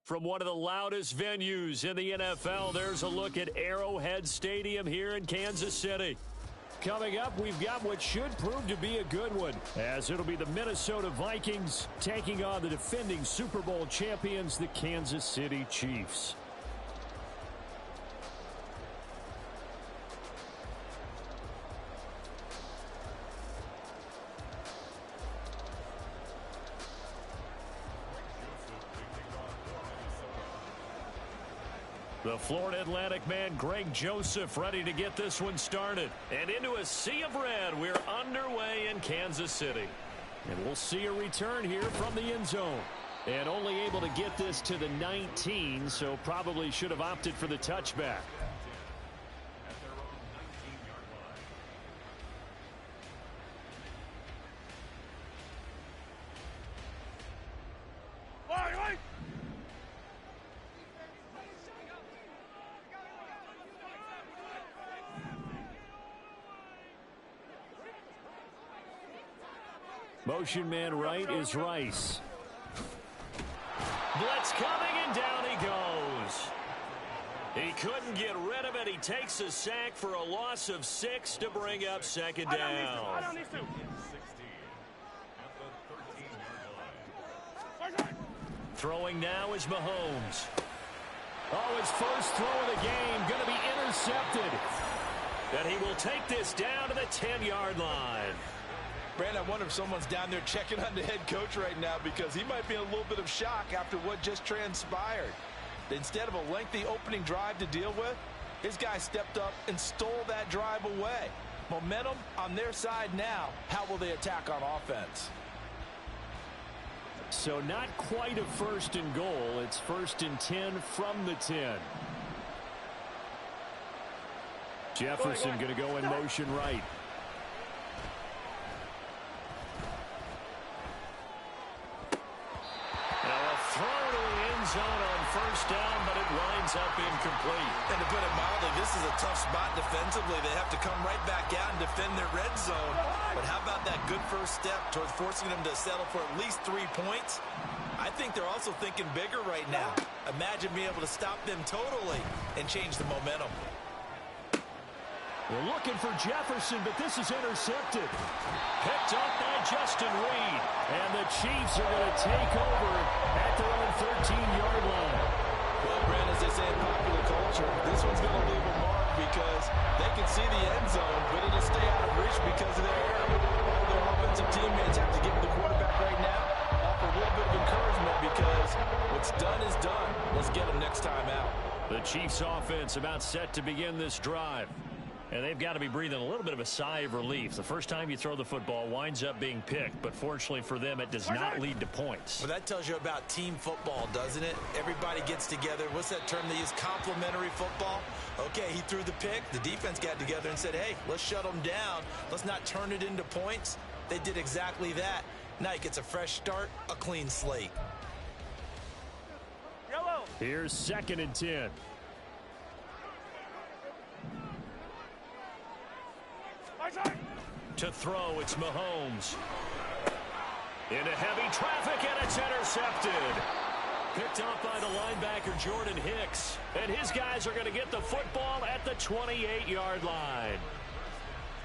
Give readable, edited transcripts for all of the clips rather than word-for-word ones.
From one of the loudest venues in the NFL, there's a look at Arrowhead Stadium here in Kansas City. Coming up, we've got what should prove to be a good one, as it'll be the Minnesota Vikings taking on the defending Super Bowl champions, the Kansas City Chiefs. The Florida Atlantic man, Greg Joseph, ready to get this one started. And into a sea of red, we're underway in Kansas City. And we'll see a return here from the end zone. And only able to get this to the 19, so probably should have opted for the touchback. Motion man right is Rice. Blitz coming, and down he goes. He couldn't get rid of it. He takes a sack for a loss of 6 to bring up second down. Throwing now is Mahomes. Oh, his first throw of the game going to be intercepted. And he will take this down to the 10-yard line. Brandon, I wonder if someone's down there checking on the head coach right now, because he might be in a little bit of shock after what just transpired. Instead of a lengthy opening drive to deal with, his guy stepped up and stole that drive away. Momentum on their side now. How will they attack on offense? So not quite a first and goal. It's 1st and 10 from the 10. Jefferson going to go in motion right. Zone on first down, but it winds up incomplete. And to put it mildly, this is a tough spot defensively. They have to come right back out and defend their red zone. But how about that good first step towards forcing them to settle for at least 3 points? I think they're also thinking bigger right now. Imagine being able to stop them totally and change the momentum. We're looking for Jefferson, but this is intercepted. Picked up by Justin Reed. And the Chiefs are going to take over at their own 13-yard line. Well, Brandon, as they say in popular culture, this one's going to leave a mark because they can see the end zone, but it'll stay out of reach because of their error. All their offensive teammates have to get to the quarterback right now, offer a little bit of encouragement, because what's done is done. Let's get them next time out. The Chiefs offense about set to begin this drive. And they've got to be breathing a little bit of a sigh of relief. The first time you throw the football winds up being picked, but fortunately for them, it does not lead to points. Well, that tells you about team football, doesn't it? Everybody gets together. What's that term they use? Complementary football. Okay, he threw the pick. The defense got together and said, hey, let's shut them down. Let's not turn it into points. They did exactly that. Now he gets a fresh start, a clean slate. Yellow. Here's 2nd and 10. To throw, it's Mahomes. Into heavy traffic, and it's intercepted. Picked up by the linebacker, Jordan Hicks. And his guys are going to get the football at the 28-yard line.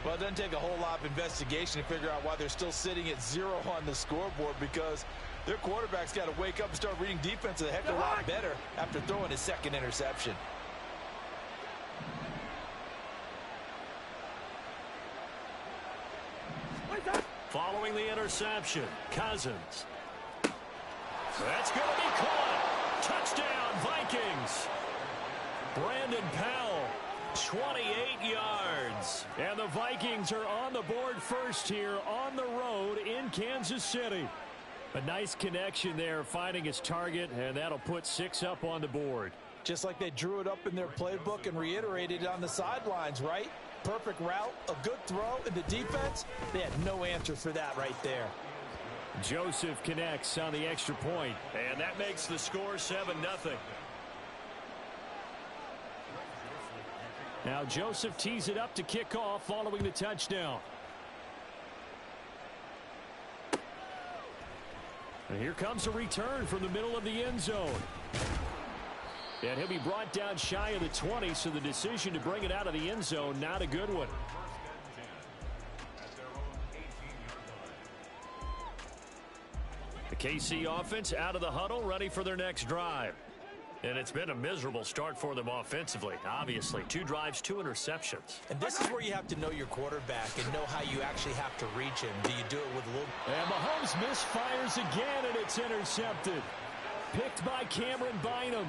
Well, it doesn't take a whole lot of investigation to figure out why they're still sitting at 0 on the scoreboard, because their quarterback's got to wake up and start reading defense a heck of a lot better after throwing his 2nd interception. Following the interception, Cousins. That's going to be caught. Touchdown, Vikings. Brandon Powell, 28 yards. And the Vikings are on the board first here on the road in Kansas City. A nice connection there, finding his target, and that'll put 6 up on the board. Just like they drew it up in their playbook and reiterated it on the sidelines, right? Perfect route, a good throw, and the defense, they had no answer for that right there. Joseph connects on the extra point, and that makes the score 7-0. Now Joseph tees it up to kick off following the touchdown. And here comes a return from the middle of the end zone. And he'll be brought down shy of the 20, so the decision to bring it out of the end zone, not a good one. The KC offense out of the huddle, ready for their next drive. And it's been a miserable start for them offensively. Obviously, 2 drives, 2 interceptions. And this is where you have to know your quarterback and know how you actually have to reach him. Do you do it with a little... And Mahomes misfires again, and it's intercepted. Picked by Cameron Bynum.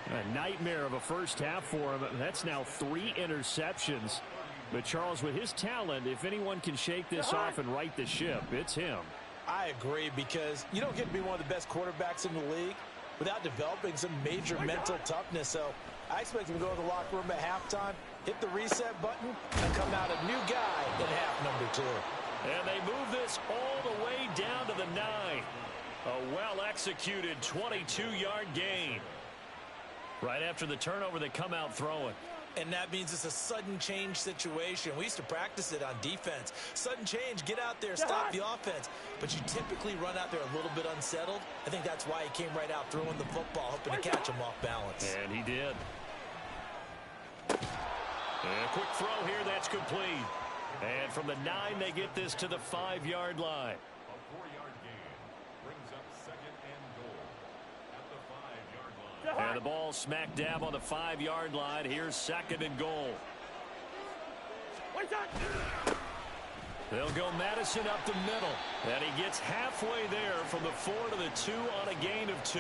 A nightmare of a first half for him. That's now 3 interceptions. But Charles, with his talent, if anyone can shake this off and right the ship, it's him. I agree, because you don't get to be one of the best quarterbacks in the league without developing some major mental toughness. So I expect him to go to the locker room at halftime, hit the reset button, and come out a new guy in half number 2. And they move this all the way down to the 9. A well-executed 22-yard gain. Right after the turnover, they come out throwing. And that means it's a sudden change situation. We used to practice it on defense. Sudden change, get out there, stop the offense. But you typically run out there a little bit unsettled. I think that's why he came right out throwing the football, hoping to catch him off balance. And he did. And a quick throw here, that's complete. And from the 9, they get this to the 5-yard line. A 4-yard gain brings up 2nd and goal at the 5-yard line. And the ball smack dab on the 5-yard line. Here's 2nd and goal. They'll go Madison up the middle. And he gets halfway there from the 4 to the 2 on a gain of 2.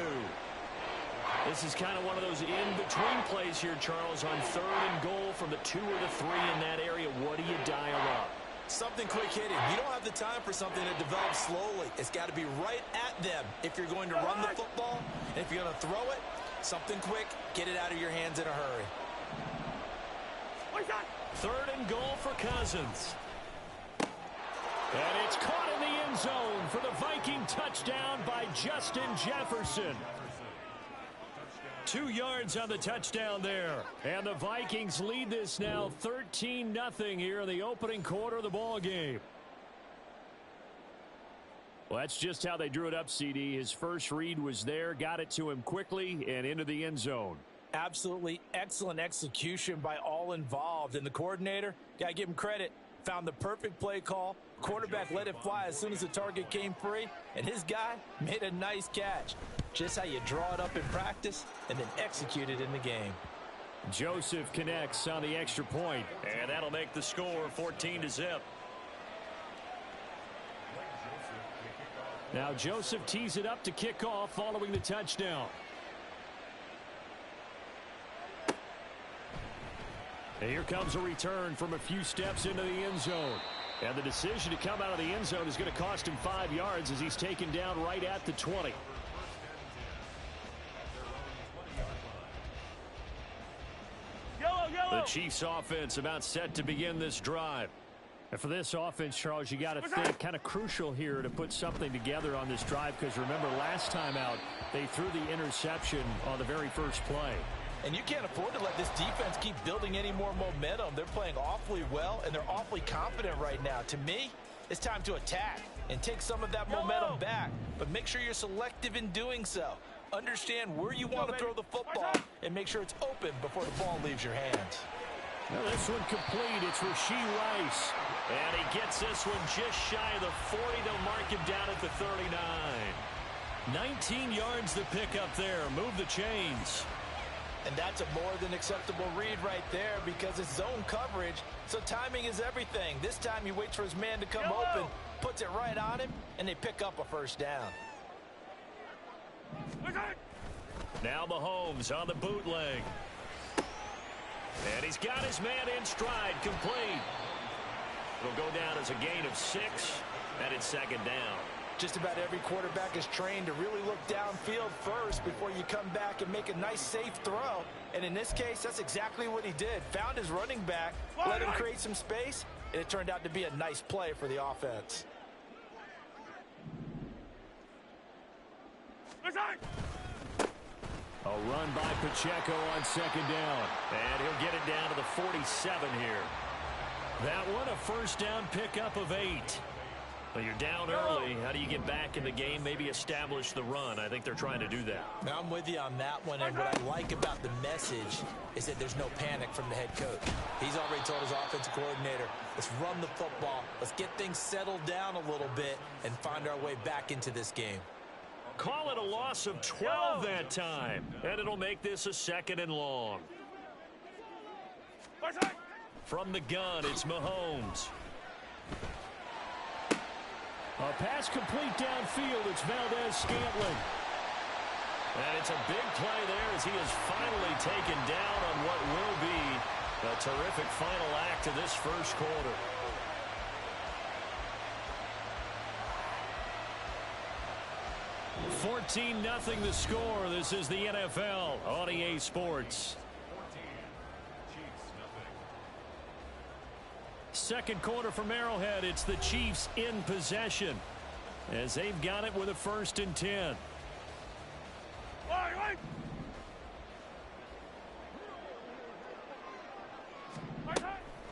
This is kind of one of those in-between plays here, Charles, on 3rd and goal from the 2 or the 3 in that area. What do you dial up? Something quick hitting. You don't have the time for something that develops slowly. It's got to be right at them if you're going to run the football. And if you're going to throw it, something quick, get it out of your hands in a hurry. 3rd and goal for Cousins. And it's caught in the end zone for the Viking touchdown by Justin Jefferson. 2 yards on the touchdown there. And the Vikings lead this now 13-0 here in the opening quarter of the ball game. Well, that's just how they drew it up, CD. His first read was there, got it to him quickly and into the end zone. Absolutely excellent execution by all involved. And the coordinator, got to give him credit, found the perfect play call. Quarterback let it fly as soon as the target came free. And his guy made a nice catch. Just how you draw it up in practice and then execute it in the game. Joseph connects on the extra point, and that'll make the score 14-0. Now Joseph tees it up to kick off following the touchdown. And here comes a return from a few steps into the end zone. And the decision to come out of the end zone is going to cost him 5 yards as he's taken down right at the 20. The Chiefs offense about set to begin this drive. And for this offense, Charles, you got to think kind of crucial here to put something together on this drive, because remember last time out they threw the interception on the very first play. And you can't afford to let this defense keep building any more momentum. They're playing awfully well, and they're awfully confident right now. To me, it's time to attack and take some of that momentum back. But make sure you're selective in doing so. Understand where you want to throw the football and make sure it's open before the ball leaves your hands. Well, this one complete. It's Rashee Rice. And he gets this one just shy of the 40. They'll mark him down at the 39. 19 yards to pick up there. Move the chains. And that's a more than acceptable read right there, because it's zone coverage, so timing is everything. This time he waits for his man to come open, puts it right on him, and they pick up a first down. Now Mahomes on the bootleg. And he's got his man in stride, complete. It'll go down as a gain of 6, and it's 2nd down. Just about every quarterback is trained to really look downfield first before you come back and make a nice, safe throw. And in this case, that's exactly what he did. Found his running back, let him create some space, and it turned out to be a nice play for the offense. A run by Pacheco on 2nd down. And he'll get it down to the 47 here. That one, a first down pickup of 8. Well, you're down early. How do you get back in the game, maybe establish the run? I think they're trying to do that. Now, I'm with you on that one, and what I like about the message is that there's no panic from the head coach. He's already told his offensive coordinator, let's run the football, let's get things settled down a little bit and find our way back into this game. Call it a loss of 12 that time, and it'll make this a 2nd and long. From the gun, it's Mahomes. A pass complete downfield. It's Valdez-Scantling. And it's a big play there as he is finally taken down on what will be a terrific final act of this first quarter. $14-0 the score. This is the NFL on EA Sports. Second quarter from Arrowhead. It's the Chiefs in possession as they've got it with a 1st and 10.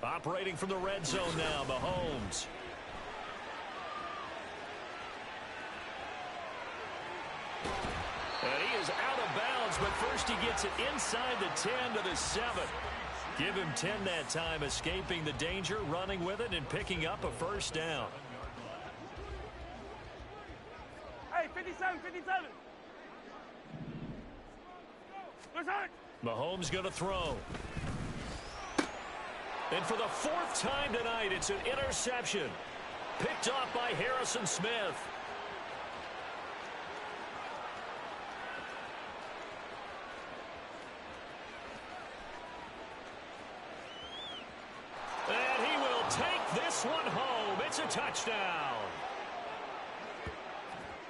Operating from the red zone now, Mahomes. And he is out of bounds, but first he gets it inside the 10 to the 7. Give him 10 that time, escaping the danger, running with it, and picking up a 1st down. Hey, 57, 57. Mahomes going to throw. And for the 4th time tonight, it's an interception. Picked off by Harrison Smith. And he will take this one home. It's a touchdown.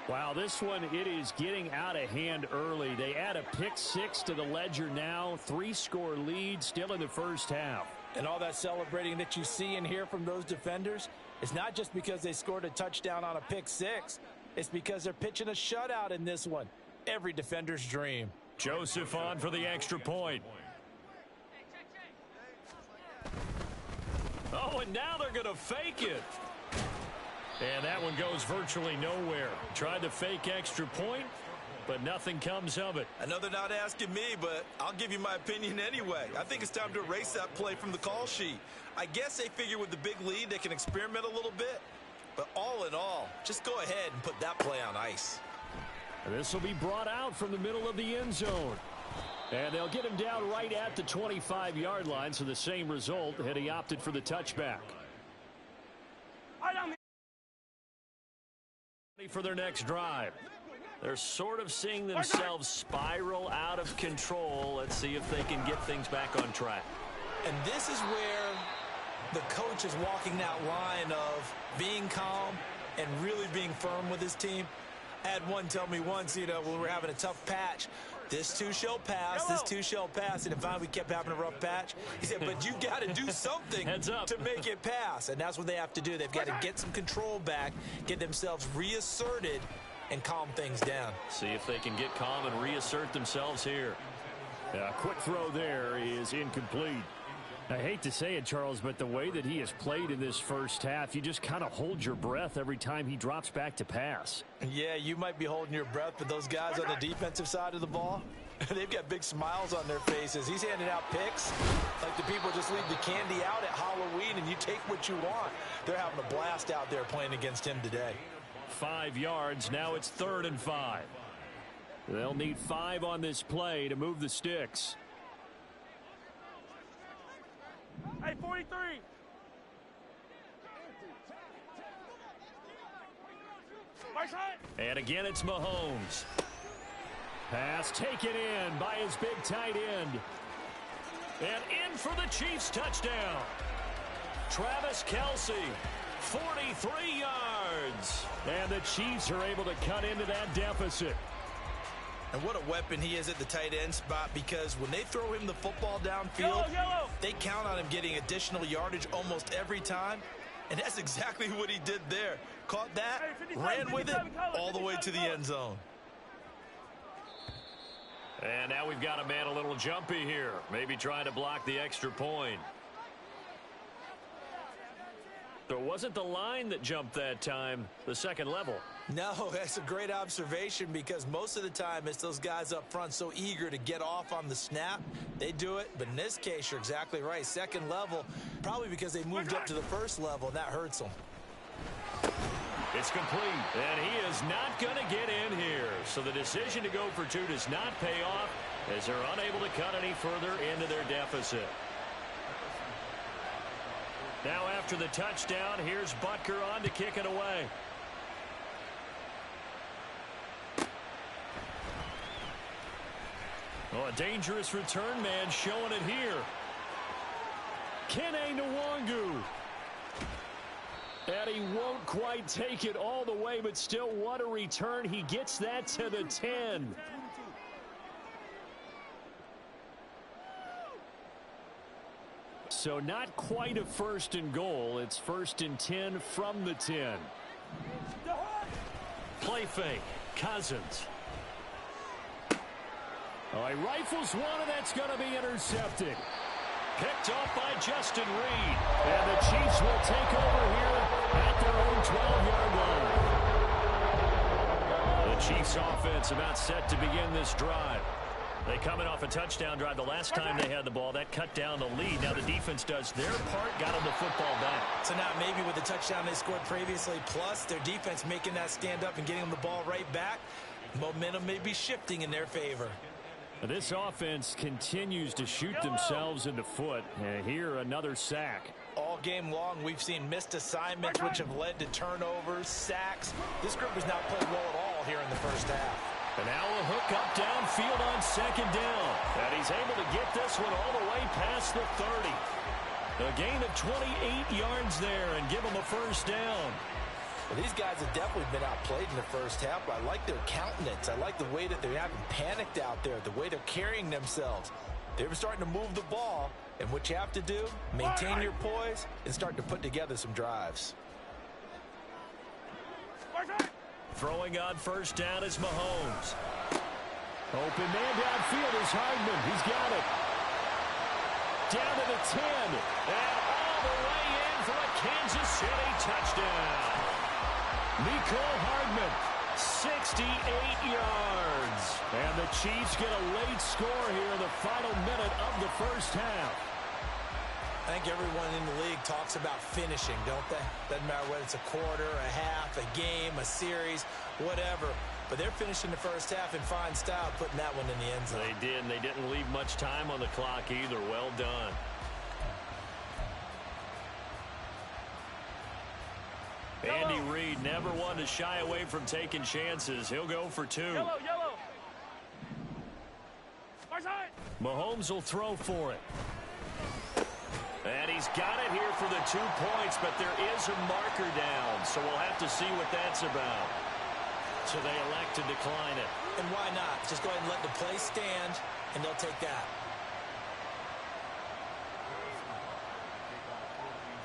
Wow, this one, it is getting out of hand early. They add a pick-6 to the ledger now. 3-score lead still in the first half. And all that celebrating that you see and hear from those defenders, it's not just because they scored a touchdown on a pick-6. It's because they're pitching a shutout in this one. Every defender's dream. Joseph on for the extra point. Oh, and now they're going to fake it. And that one goes virtually nowhere. Tried to fake extra point, but nothing comes of it. I know they're not asking me, but I'll give you my opinion anyway. I think it's time to erase that play from the call sheet. I guess they figure with the big lead they can experiment a little bit. But all in all, just go ahead and put that play on ice. This will be brought out from the middle of the end zone. And they'll get him down right at the 25-yard line, so the same result had he opted for the touchback. For their next drive. They're sort of seeing themselves spiral out of control. Let's see if they can get things back on track. And this is where the coach is walking that line of being calm and really being firm with his team. I had one tell me once, when we were having a tough patch, this too shall pass, this too shall pass. And finally we kept having a rough patch. He said, but you got to do something to make it pass. And that's what they have to do. They've got to get some control back, get themselves reasserted, and calm things down. See if they can get calm and reassert themselves here. A quick throw there is incomplete. I hate to say it, Charles, but the way that he has played in this first half, you just kind of hold your breath every time he drops back to pass. Yeah, you might be holding your breath, but those guys on the defensive side of the ball, they've got big smiles on their faces. He's handing out picks like the people just leave the candy out at Halloween and you take what you want. They're having a blast out there playing against him today. 5 yards. Now it's 3rd and 5. They'll need 5 on this play to move the sticks. Hey, 43. And again, it's Mahomes. Pass taken in by his big tight end. And in for the Chiefs touchdown. Travis Kelce, 43 yards. And the Chiefs are able to cut into that deficit. And what a weapon he is at the tight end spot, because when they throw him the football downfield, they count on him getting additional yardage almost every time. And that's exactly what he did there. Caught that, ran with it all the way to the end zone. And now we've got a man a little jumpy here. Maybe trying to block the extra point. It wasn't the line that jumped that time, the second level. No, that's a great observation because most of the time it's those guys up front so eager to get off on the snap. They do it, but in this case, you're exactly right. Second level, probably because they moved up to the first level, and that hurts them. It's complete, and he is not going to get in here. So the decision to go for two does not pay off as they're unable to cut any further into their deficit. Now after the touchdown, here's Butker on to kick it away. Oh, a dangerous return man showing it here. Kene Nwangu. And he won't quite take it all the way, but still what a return. He gets that to the 10. So not quite a first and goal. It's first and 10 from the 10. Play fake. Cousins. Oh, he rifles one, and that's going to be intercepted. Picked off by Justin Reed. And the Chiefs will take over here at their own 12-yard line. The Chiefs offense about set to begin this drive. They coming off a touchdown drive the last time they had the ball. That cut down the lead. Now the defense does their part, got them the football back. So now maybe with the touchdown they scored previously, plus their defense making that stand up and getting them the ball right back, momentum may be shifting in their favor. This offense continues to shoot themselves in the foot. And here, another sack. All game long, we've seen missed assignments, which have led to turnovers, sacks. This group has not played well at all here in the first half. And now a hook up downfield on second down. And he's able to get this one all the way past the 30. A gain of 28 yards there and give him a first down. Well, these guys have definitely been outplayed in the first half, but I like their countenance. I like the way that they're having panicked out there, the way they're carrying themselves. They're starting to move the ball, and what you have to do, maintain your poise and start to put together some drives. Throwing on first down is Mahomes. Open man downfield is Hardman. He's got it. Down to the 10. And all the way in for a Kansas City touchdown. Mecole Hardman, 68 yards. And the Chiefs get a late score here in the final minute of the first half. I think everyone in the league talks about finishing, don't they? Doesn't matter whether it's a quarter, a half, a game, a series, whatever. But they're finishing the first half in fine style, putting that one in the end zone. They did, and they didn't leave much time on the clock either. Well done. Andy Reid never one to shy away from taking chances. He'll go for two. Yellow. Mahomes will throw for it. And he's got it here for the 2 points, but there is a marker down, so we'll have to see what that's about. So they elect to decline it. And why not? Just go ahead and let the play stand, and they'll take that.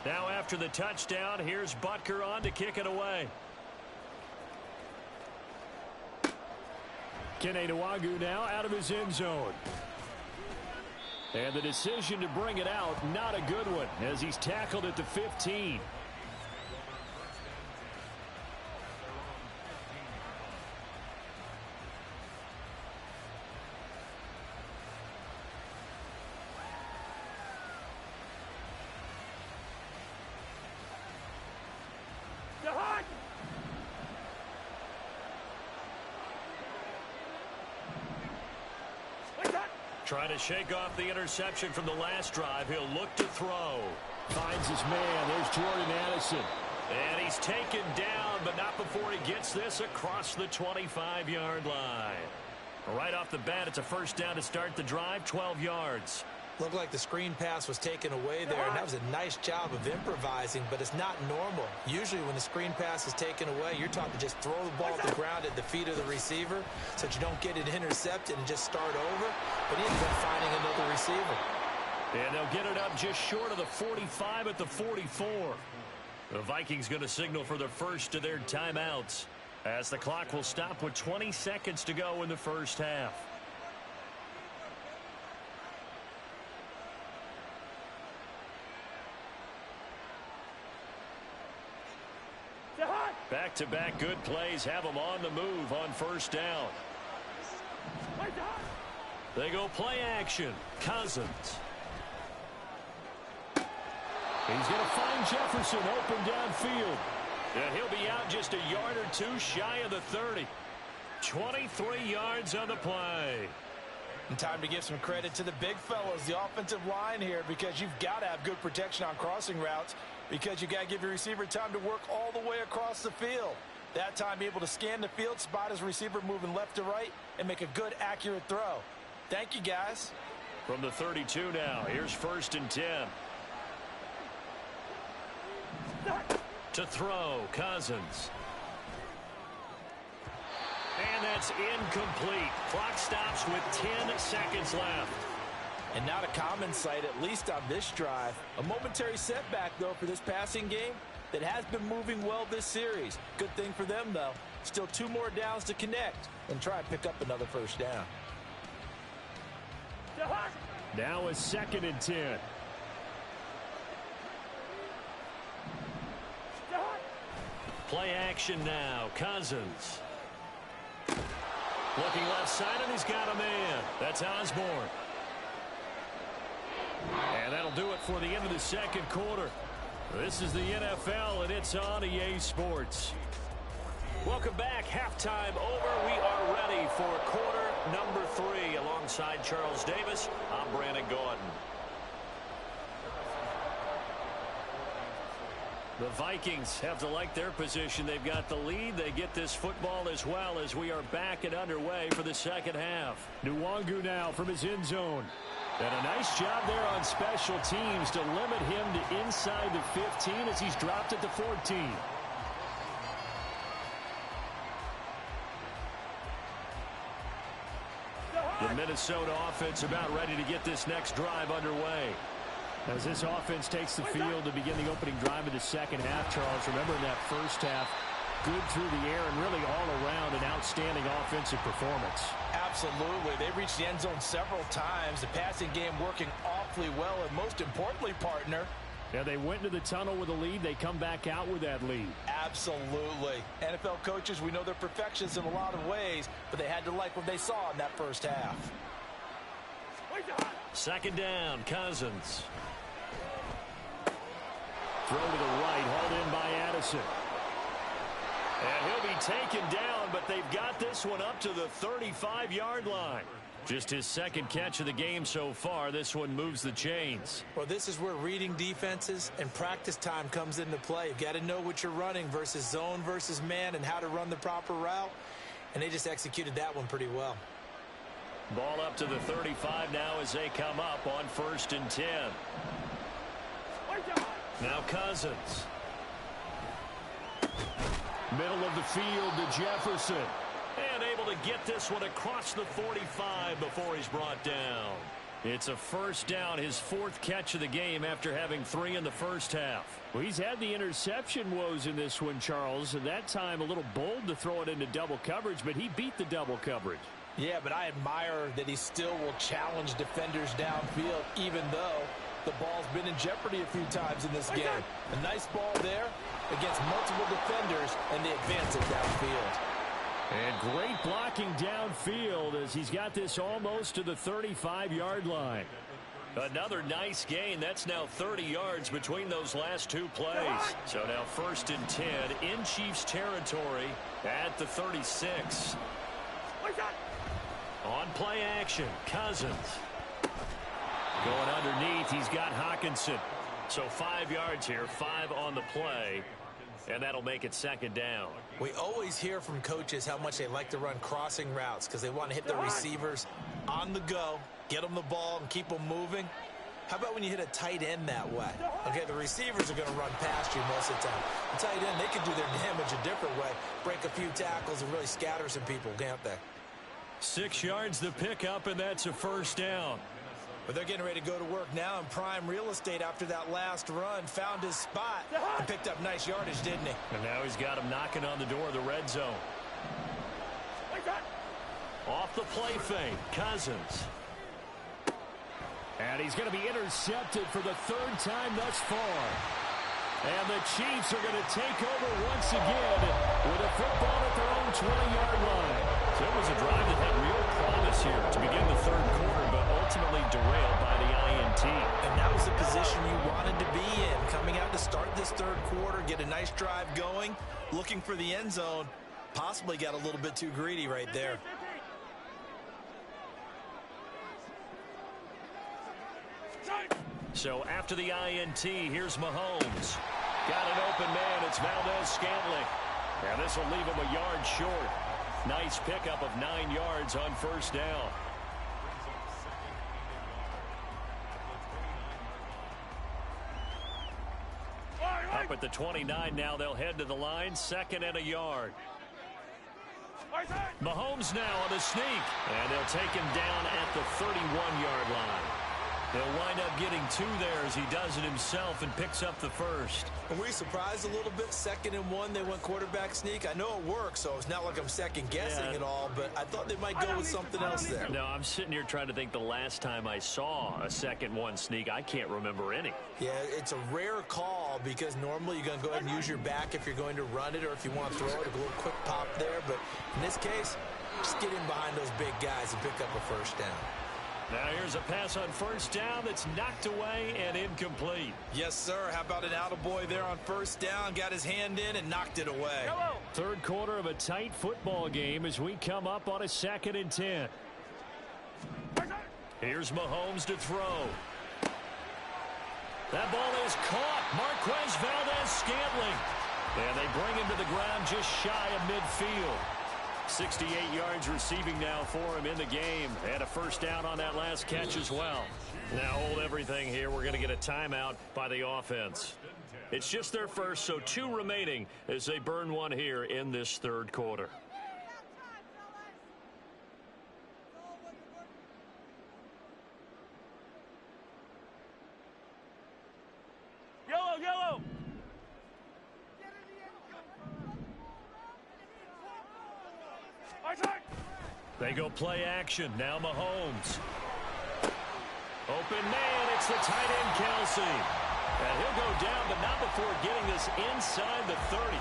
Now after the touchdown, here's Butker on to kick it away. Kene Nwangu now out of his end zone. And the decision to bring it out, not a good one, as he's tackled at the 15. Trying to shake off the interception from the last drive. He'll look to throw. Finds his man. There's Jordan Addison. And he's taken down, but not before he gets this across the 25-yard line. Right off the bat, it's a first down to start the drive, 12 yards. Looked like the screen pass was taken away there, and that was a nice job of improvising, but it's not normal. Usually when the screen pass is taken away, you're taught to just throw the ball to the ground at the feet of the receiver so that you don't get it intercepted and just start over, but he ended up finding another receiver. And they'll get it up just short of the 45 at the 44. The Vikings going to signal for the first of their timeouts as the clock will stop with 20 seconds to go in the first half. Back-to-back good plays have them on the move on first down. They go play action. Cousins. He's going to find Jefferson open downfield. And he'll be out just a yard or two shy of the 30. 23 yards on the play. And time to give some credit to the big fellas, the offensive line here, because you've got to have good protection on crossing routes, because you've got to give your receiver time to work all the way across the field. That time, be able to scan the field, spot his receiver moving left to right, and make a good, accurate throw. Thank you, guys. From the 32 now, here's 1st and 10. To throw, Cousins. And that's incomplete. Clock stops with 10 seconds left. And not a common sight, at least on this drive. A momentary setback, though, for this passing game that has been moving well this series. Good thing for them, though. Still 2 more downs to connect and try and pick up another first down. Now a 2nd and 10. Play action now. Cousins. Looking left side, and he's got a man. That's Osborne. And that'll do it for the end of the 2nd quarter. This is the NFL, and it's on EA Sports. Welcome back. Halftime over. We are ready for quarter number 3. Alongside Charles Davis, I'm Brandon Gordon. The Vikings have to like their position. They've got the lead. They get this football as well as we are back and underway for the 2nd half. Nwangu now from his end zone. And a nice job there on special teams to limit him to inside the 15 as he's dropped at the 14. The Minnesota offense about ready to get this next drive underway. As this offense takes the field to begin the opening drive of the 2nd half, Charles, remember in that first half, good through the air and really all around an outstanding offensive performance. Absolutely. They reached the end zone several times. The passing game working awfully well, and most importantly, partner, yeah, they went into the tunnel with a lead. They come back out with that lead. Absolutely. NFL coaches, we know they're perfectionists in a lot of ways, but they had to like what they saw in that first half. 2nd down, Cousins. Throw to the right, hauled in by Addison. And he'll be taken down, but they've got this one up to the 35-yard line. Just his 2nd catch of the game so far. This one moves the chains. Well, this is where reading defenses and practice time comes into play. You've got to know what you're running versus zone versus man and how to run the proper route. And they just executed that one pretty well. Ball up to the 35 now as they come up on 1st and 10. Now Cousins. Middle of the field to Jefferson. And able to get this one across the 45 before he's brought down. It's a first down, his 4th catch of the game after having 3 in the first half. Well, he's had the interception woes in this one, Charles, and that time a little bold to throw it into double coverage, but he beat the double coverage. Yeah, but I admire that he still will challenge defenders downfield, even though the ball's been in jeopardy a few times in this game. A nice ball there against multiple defenders, and they advance it downfield. And great blocking downfield as he's got this almost to the 35-yard line. Another nice gain. That's now 30 yards between those last 2 plays. So now 1st and 10 in Chiefs territory at the 36. On play action, Cousins. Going underneath, he's got Hawkinson. So 5 yards here, 5 on the play. And that'll make it 2nd down. We always hear from coaches how much they like to run crossing routes because they want to hit the receivers on the go, get them the ball, and keep them moving. How about when you hit a tight end that way? Okay, the receivers are going to run past you most of the time. The tight end, they can do their damage a different way, break a few tackles and really scatter some people, can't they? 6 yards the pickup, and that's a first down. But they're getting ready to go to work now in prime real estate after that last run. Found his spot and picked up nice yardage, didn't he? And now he's got him knocking on the door of the red zone. Off the play fake, Cousins. And he's going to be intercepted for the 3rd time thus far. And the Chiefs are going to take over once again with a football at their own 20-yard line. So it was a drive that had real promise here to begin the third quarter, but ultimately derailed by the INT. And that was the position you wanted to be in. Coming out to start this third quarter, get a nice drive going, looking for the end zone. Possibly got a little bit too greedy right there. So after the INT, here's Mahomes. Got an open man. It's Valdez-Scantling. And this will leave him a yard short. Nice pickup of 9 yards on first down. Up at the 29 now. They'll head to the line. 2nd and a yard. Mahomes now on the sneak. And they'll take him down at the 31-yard line. He'll wind up getting 2 there as he does it himself and picks up the first. Were we surprised a little bit? 2nd and 1, they went quarterback sneak. I know it works, so it's not like I'm second-guessing at all, but I thought they might go with something else there. No, I'm sitting here trying to think the last time I saw a 2nd-1 sneak. I can't remember any. Yeah, it's a rare call because normally you're going to go ahead and use your back if you're going to run it or if you want to throw it, a little quick pop there. But in this case, just get in behind those big guys and pick up a first down. Now here's a pass on first down that's knocked away and incomplete. Yes, sir. How about an attaboy there on first down? Got his hand in and knocked it away. Third quarter of a tight football game as we come up on a 2nd and 10. Here's Mahomes to throw. That ball is caught. Marquez Valdez-Scantling. And they bring him to the ground just shy of midfield. 68 yards receiving now for him in the game. And a first down on that last catch as well. Now hold everything here. We're going to get a timeout by the offense. It's just their first, so 2 remaining as they burn one here in this third quarter. Yellow! They go play action. Now Mahomes. Open man. It's the tight end, Kelsey. And he'll go down, but not before getting this inside the 30.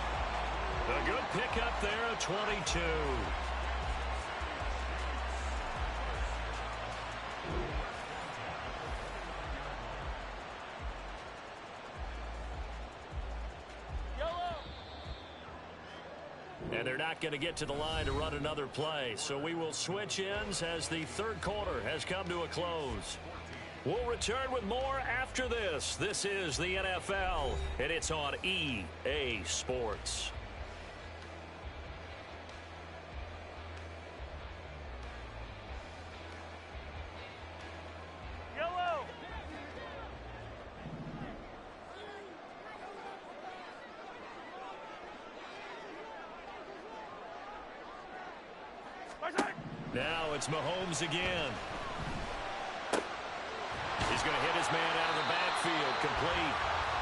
A good pickup there of 22. And they're not going to get to the line to run another play. So we will switch ends as the third quarter has come to a close. We'll return with more after this. This is the NFL, and it's on EA Sports. Yellow! Now it's Mahomes again. He's going to hit his man out of the backfield, complete.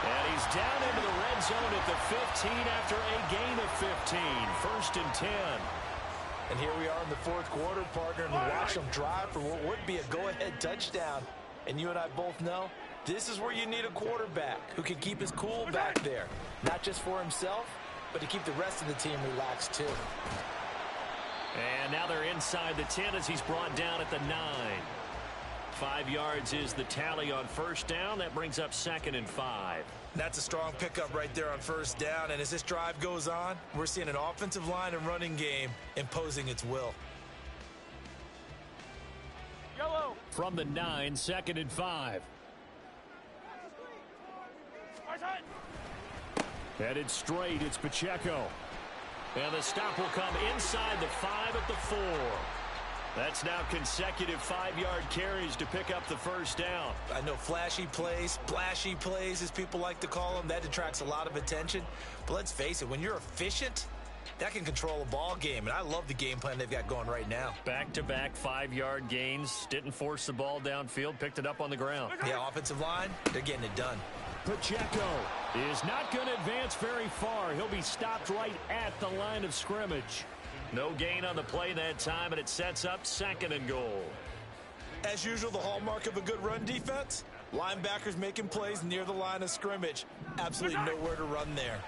And he's down into the red zone at the 15 after a gain of 15. 1st and 10. And here we are in the fourth quarter, partner, and watch them drive for what would be a go-ahead touchdown. And you and I both know this is where you need a quarterback who can keep his cool back there. Not just for himself, but to keep the rest of the team relaxed too. And now they're inside the 10 as he's brought down at the 9. 5 yards is the tally on first down. That brings up 2nd and 5. That's a strong pickup right there on first down. And as this drive goes on, we're seeing an offensive line and running game imposing its will. Yellow! From the 9, 2nd and 5. Headed straight, it's Pacheco. And the stop will come inside the 5 at the 4. That's now consecutive 5-yard carries to pick up the first down. I know flashy plays, splashy plays, as people like to call them, that attracts a lot of attention. But let's face it, when you're efficient, that can control a ball game. And I love the game plan they've got going right now. Back-to-back 5-yard gains. Didn't force the ball downfield. Picked it up on the ground. Yeah, offensive line, they're getting it done. Pacheco is not going to advance very far. He'll be stopped right at the line of scrimmage. No gain on the play that time, and it sets up 2nd and goal. As usual, the hallmark of a good run defense, Linebackers making plays near the line of scrimmage. Absolutely nowhere to run there.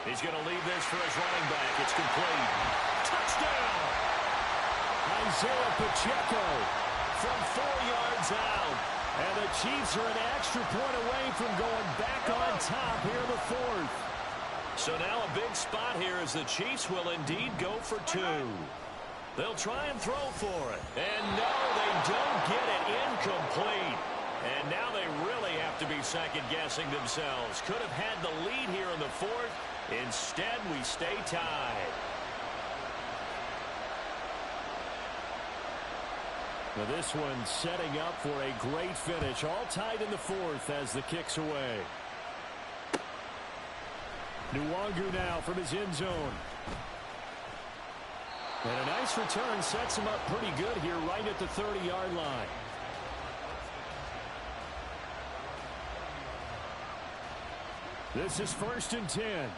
He's going to leave this for his running back. It's complete. Touchdown! Isaiah Pacheco from 4 yards out. And the Chiefs are an extra point away from going back on top here in the fourth. So now a big spot here as the Chiefs will indeed go for 2. They'll try and throw for it. And no, they don't get it. Incomplete. And now they really have to be second-guessing themselves. Could have had the lead here in the fourth. Instead, we stay tied. Now this one setting up for a great finish. All tied in the fourth as the kick's away. Nwangu now from his end zone. And a nice return sets him up pretty good here right at the 30-yard line. This is 1st and 10.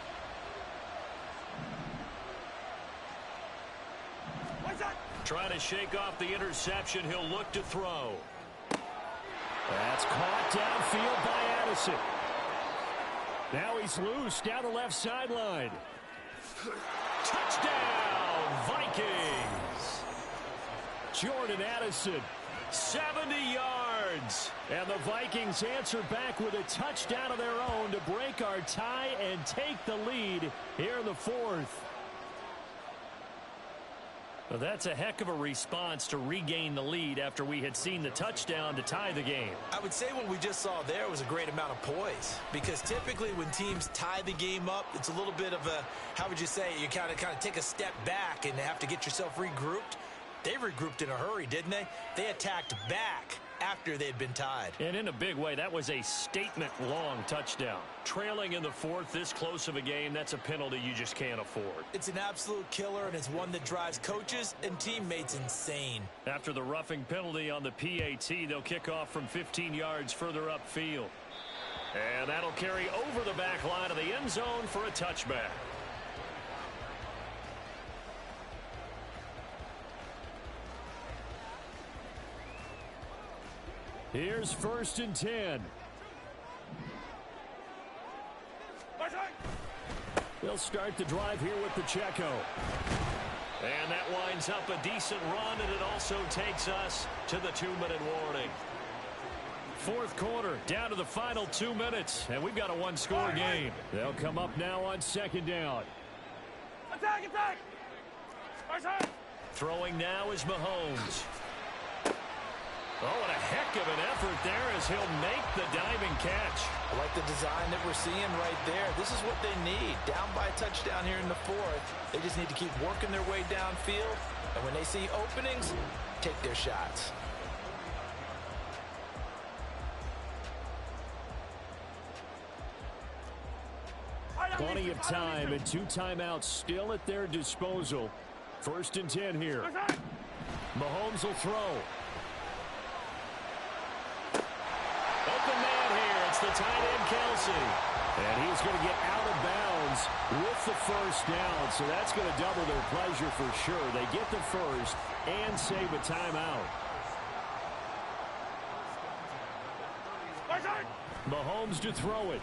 Trying to shake off the interception. He'll look to throw. That's caught downfield by Addison. Now he's loose down the left sideline. Touchdown, Vikings. Jordan Addison, 70 yards. And the Vikings answer back with a touchdown of their own to break our tie and take the lead here in the fourth. Well, that's a heck of a response to regain the lead after we had seen the touchdown to tie the game. I would say what we just saw there was a great amount of poise, because typically when teams tie the game up, it's a little bit of a, how would you say, you kind of take a step back and have to get yourself regrouped. They regrouped in a hurry, didn't they? They attacked back after they'd been tied. And in a big way, that was a statement-long touchdown. Trailing in the fourth, this close of a game, that's a penalty you just can't afford. It's an absolute killer, and it's one that drives coaches and teammates insane. After the roughing penalty on the PAT, they'll kick off from 15 yards further upfield. And that'll carry over the back line of the end zone for a touchback. Here's 1st and 10. They'll start the drive here with Pacheco. And that winds up a decent run, and it also takes us to the 2-minute warning. Fourth quarter, down to the final 2 minutes, and we've got a one-score game. They'll come up now on 2nd down. Attack, attack! Throwing now is Mahomes. Oh, what a heck of an effort there as he'll make the diving catch. I like the design that we're seeing right there. This is what they need. Down by a touchdown here in the fourth. They just need to keep working their way downfield. And when they see openings, take their shots. Plenty of time and 2 timeouts still at their disposal. 1st and 10 here. Mahomes will throw. Open man here. It's the tight end, Kelsey. And he's going to get out of bounds with the first down. So that's going to double their pleasure for sure. They get the first and save a timeout. Mahomes to throw it.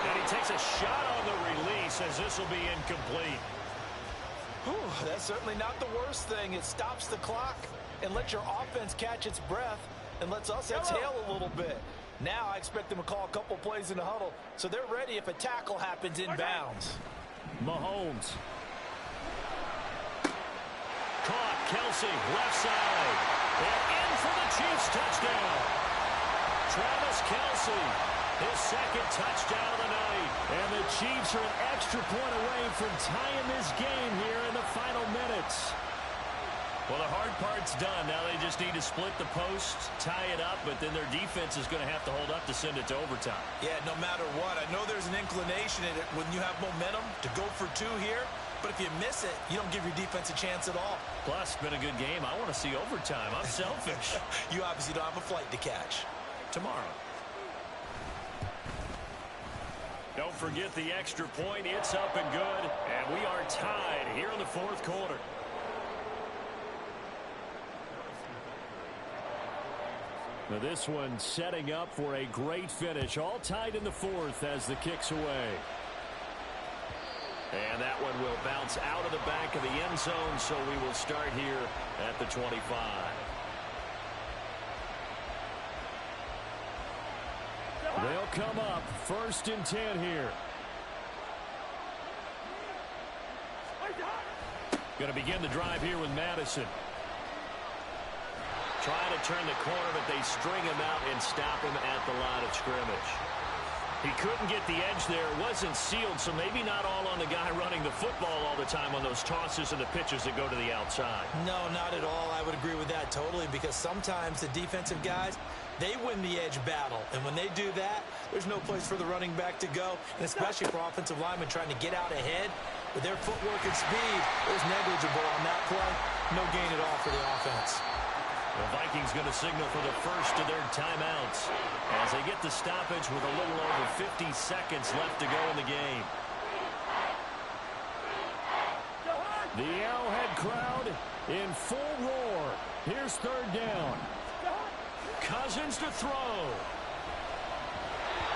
And he takes a shot on the release as this will be incomplete. Whew, that's certainly not the worst thing. It stops the clock and lets your offense catch its breath and lets us exhale a little bit. Now I expect them to call a couple plays in the huddle so they're ready if a tackle happens inbounds. Mahomes. Caught. Kelsey, left side. And in for the Chiefs touchdown. Travis Kelsey, his second touchdown of the night. And the Chiefs are an extra point away from tying this game here in the final minutes. Well, the hard part's done. Now they just need to split the post, tie it up, but then their defense is going to have to hold up to send it to overtime. Yeah, no matter what. I know there's an inclination in it when you have momentum to go for 2 here, but if you miss it, you don't give your defense a chance at all. Plus, it's been a good game. I want to see overtime. I'm selfish. You obviously don't have a flight to catch. Tomorrow. Don't forget the extra point. It's up and good, and we are tied here in the fourth quarter. Now this one setting up for a great finish. All tied in the fourth as the kick's away. And that one will bounce out of the back of the end zone, so we will start here at the 25. They'll come up 1st and 10 here. Going to begin the drive here with Madison. Trying to turn the corner, but they string him out and stop him at the line of scrimmage. He couldn't get the edge there. Wasn't sealed, so maybe not all on the guy running the football all the time on those tosses and the pitches that go to the outside. No, not at all. I would agree with that totally, because sometimes the defensive guys, they win the edge battle. And when they do that, there's no place for the running back to go, and especially for offensive linemen trying to get out ahead. With their footwork and speed, it was negligible on that play. No gain at all for the offense. The Vikings going to signal for the first of their timeouts as they get the stoppage with a little over 50 seconds left to go in the game. The Arrowhead crowd in full roar. Here's 3rd down. Cousins to throw.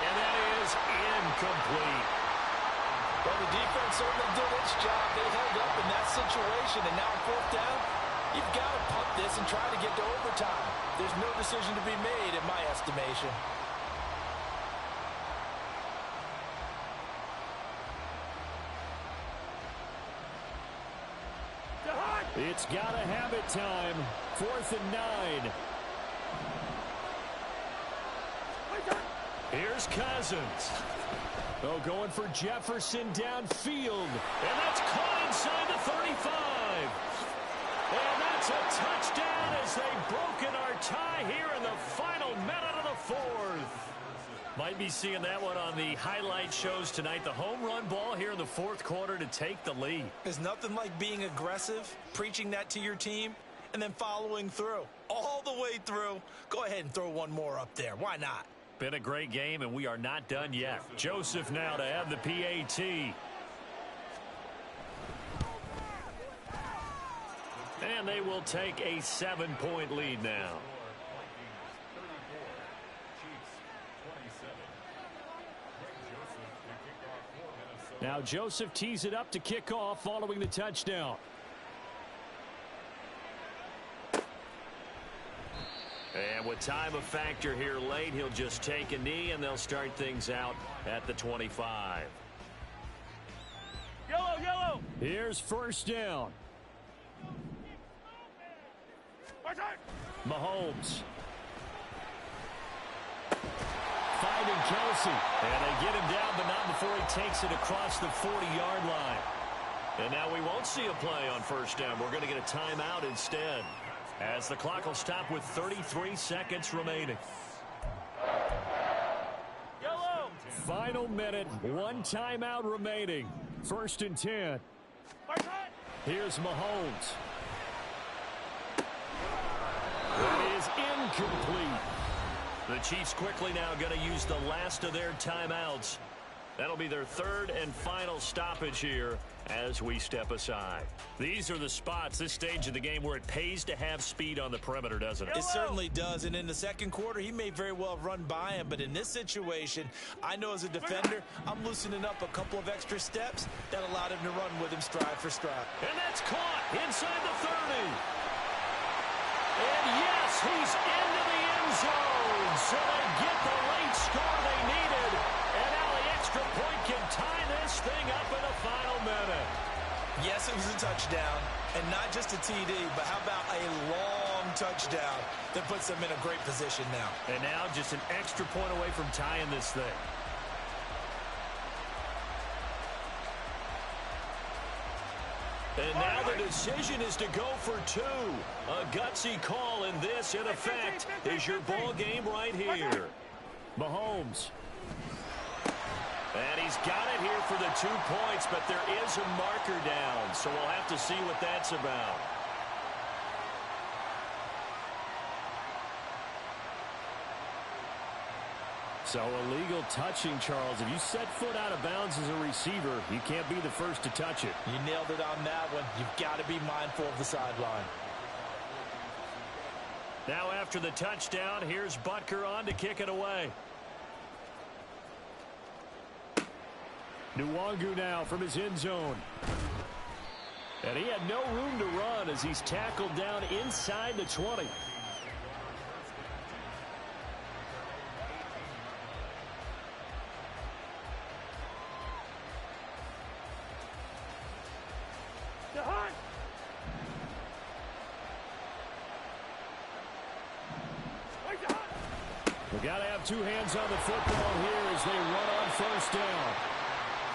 And that is incomplete. Well, the defense certainly did its job. They held up in that situation, and now on 4th down, you've got to punt this and try to get to overtime. There's no decision to be made in my estimation. It's got to have it time. 4th and 9. Here's Cousins. Oh, going for Jefferson downfield. And that's caught inside the 35. And that's a touchdown as they've broken our tie here in the final minute of the 4th. Might be seeing that one on the highlight shows tonight. The home run ball here in the 4th quarter to take the lead. There's nothing like being aggressive, preaching that to your team, and then following through. All the way through. Go ahead and throw one more up there. Why not? Been a great game, and we are not done yet. Joseph now to have the PAT. And they will take a 7-point lead now. Now Joseph tees it up to kick off following the touchdown. And with time a factor here late, he'll just take a knee, and they'll start things out at the 25. Yellow. Here's 1st down. Mahomes. Finding Kelsey. And they get him down, but not before he takes it across the 40-yard line. And now we won't see a play on 1st down. We're going to get a timeout instead, as the clock will stop with 33 seconds remaining. Yellow. Final minute, 1 timeout remaining. 1st and 10. Here's Mahomes. It is incomplete. The Chiefs quickly now going to use the last of their timeouts. That'll be their 3rd and final stoppage here as we step aside. These are the spots, this stage of the game, where it pays to have speed on the perimeter, doesn't it? It certainly does, and in the 2nd quarter, he may very well have run by him, but in this situation, I know as a defender, I'm loosening up a couple of extra steps that allowed him to run with him stride for stride. And that's caught inside the 30. And yes, he's into the end zone, so they get the late score they needed. And now the extra point can tie this thing up in the final minute. Yes, it was a touchdown, and not just a TD, but how about a long touchdown that puts them in a great position now. And now just an extra point away from tying this thing. And now the decision is to go for 2. A gutsy call, and this, in effect, is your ball game right here. Mahomes. And he's got it here for the 2 points, but there is a marker down, so we'll have to see what that's about. So illegal touching, Charles. If you set foot out of bounds as a receiver, you can't be the first to touch it. You nailed it on that one. You've got to be mindful of the sideline. Now after the touchdown, here's Butker on to kick it away. Nwangu now from his end zone. And he had no room to run as he's tackled down inside the 20. We've got to have two hands on the football here as they run on first down.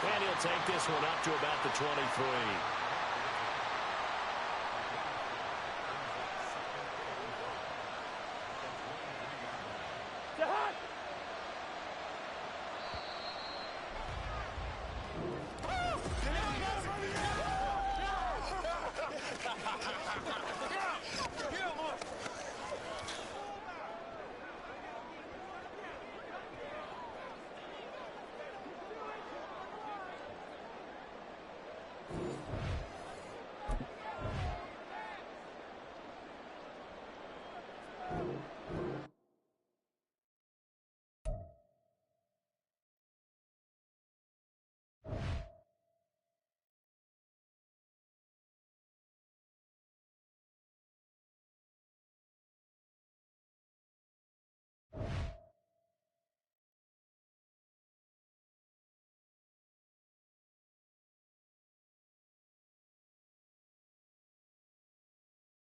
And he'll take this one up to about the 23.